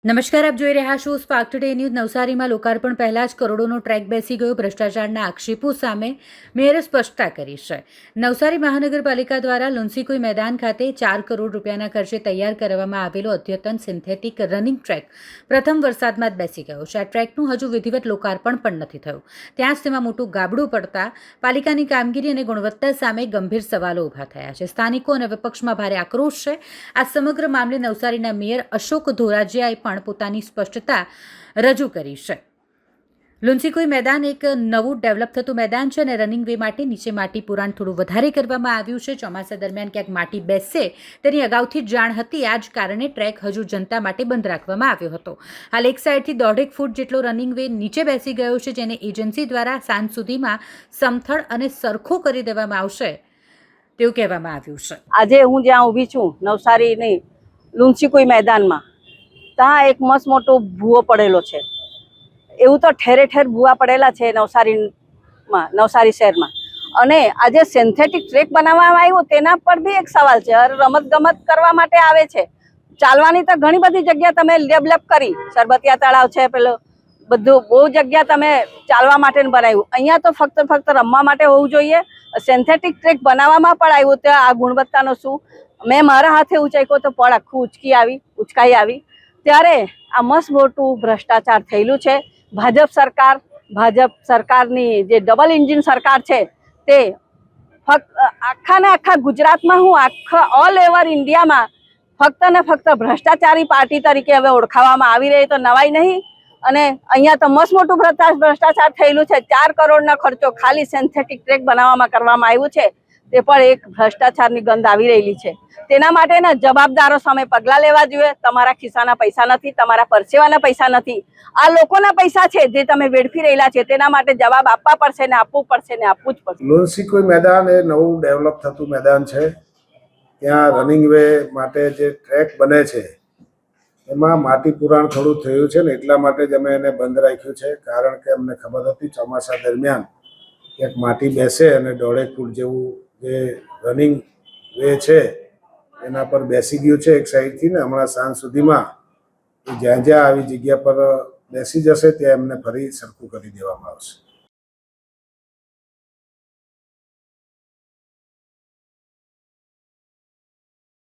નમસ્કાર, આપ જોઈ રહ્યા છો સ્પાર્ક ટુડે ન્યૂઝ. નવસારીમાં લોકાર્પણ પહેલા જ કરોડોનો ટ્રેક બેસી ગયો. ભ્રષ્ટાચારના આક્ષેપો સામે મેયરે સ્પષ્ટતા કરી છે. નવસારી મહાનગરપાલિકા દ્વારા લુન્સીકુઈ મેદાન ખાતે 4 કરોડ રૂપિયાના ખર્ચે તૈયાર કરવામાં આવેલો અદ્યતન સિન્થેટિક રનિંગ ટ્રેક પ્રથમ વરસાદમાં જ બેસી ગયો છે. આ ટ્રેકનું હજુ વિધિવત લોકાર્પણ પણ નથી થયું. ત્યાં જ તેમાં મોટું ગાબડું પડતા પાલિકાની કામગીરી અને ગુણવત્તા સામે ગંભીર સવાલો ઊભા થયા છે. સ્થાનિકો અને વિપક્ષમાં ભારે આક્રોશ છે. આ સમગ્ર મામલે નવસારીના મેયર અશોક ધોરાજીયાએ પણ પોતાની સ્પષ્ટતા રજૂ કરી છે. લુન્સીકુઈ મેદાન એક નવું ડેવલપ થતું મેદાન છે અને રનિંગ વે માટે નીચે માટી પુરાણ થોડું વધારે કરવામાં આવ્યું છે. ચોમાસા દરમિયાન ક્યાંક માટી બેસશે તેની અગાઉથી જ જાણ હતી. આ જ કારણે ટ્રેક હજુ જનતા માટે બંધ રાખવામાં આવ્યો હતો. હાલ એક સાઈડથી 1.5 ફૂટ જેટલો રનિંગ વે નીચે બેસી ગયો છે, જેને એજન્સી દ્વારા સાંજ સુધીમાં સમથળ અને સરખો કરી દેવામાં આવશે તેવું કહેવામાં આવ્યું છે. આજે હું જ્યાં ઊભી છું નવસારીની લુન્સીકુઈ મેદાનમાં, ત્યાં એક મસ્ત મોટો ભૂવો પડેલો છે. એવું તો ઠેરે ઠેર ભૂવા પડેલા છે નવસારી શહેરમાં. અને આજે સિન્થેટિક ટ્રેક બનાવવામાં આવ્યો તેના પર બી એક સવાલ છે. રમત ગમત કરવા માટે આવે છે, ચાલવાની તો ઘણી બધી જગ્યા તમે ડેવલપ કરી, સરબતિયા તળાવ છે, પેલું બધું બહુ જગ્યા તમે ચાલવા માટે બનાવ્યું. અહીંયા તો ફક્ત રમવા માટે હોવું જોઈએ. સિન્થેટિક ટ્રેક બનાવવામાં પણ આવ્યું, ત્યાં આ ગુણવત્તાનો શું? મેં મારા હાથે ઉંચાક્યો તો પડ આખું ઉચકાઈ આવી. ત્યારે આ મસ્ત મોટું ભ્રષ્ટાચાર થયેલું છે. ભાજપ સરકારની જે ડબલ એન્જિન સરકાર છે, તે ફક્ત આખા ગુજરાતમાં, હું આખા ઓલ ઓવર ઇન્ડિયામાં ફક્ત ને ફક્ત ભ્રષ્ટાચારી પાર્ટી તરીકે હવે ઓળખાવામાં આવી રહી, તો નવાઈ નહીં. અને અહીંયા તો મસ્ત મોટું ભ્રષ્ટાચાર થયેલું છે. 4 કરોડનો ખર્ચો ખાલી સિન્થેટિક ટ્રેક બનાવવામાં કરવામાં આવ્યું છે. તે પણ એક ભ્રષ્ટાચારની ગંધ આવી રહેલી છે. તેના માટેના જવાબદારો સામે પગલાં લેવા જોઈએ. તમારા ખિસ્સાના પૈસા નથી, તમારા પરસેવાના પૈસા નથી, આ લોકોના પૈસા છે જે તમે વેડફી રહેલા છે. તેના માટે જવાબ આપવા પડશે ને આપવું પડશે ને આપવું જ પડશે. લુન્સીકુઈ મેદાન એ નવું ડેવલપ થતું મેદાન છે. ત્યાં રનિંગ વે માટે જે ટ્રેક બને છે એમાં માટી પુરાણ થોડું થયું છે ને એટલા માટે જ અમે એને બંધ રાખ્યું છે. કારણ કે અમને ખબર હતી ચોમાસા દરમિયાન ક્યાંક માટી બેસે અને 1.5 ફૂટ જેવું જે રનિંગ વે છે એના પર બેસી ગયું છે એક સાઈડથી ને હમણાં સાંજ સુધીમાં જ્યાં આવી જગ્યા પર બેસી જશે ત્યાં એમને ફરી સરખું કરી દેવામાં આવશે.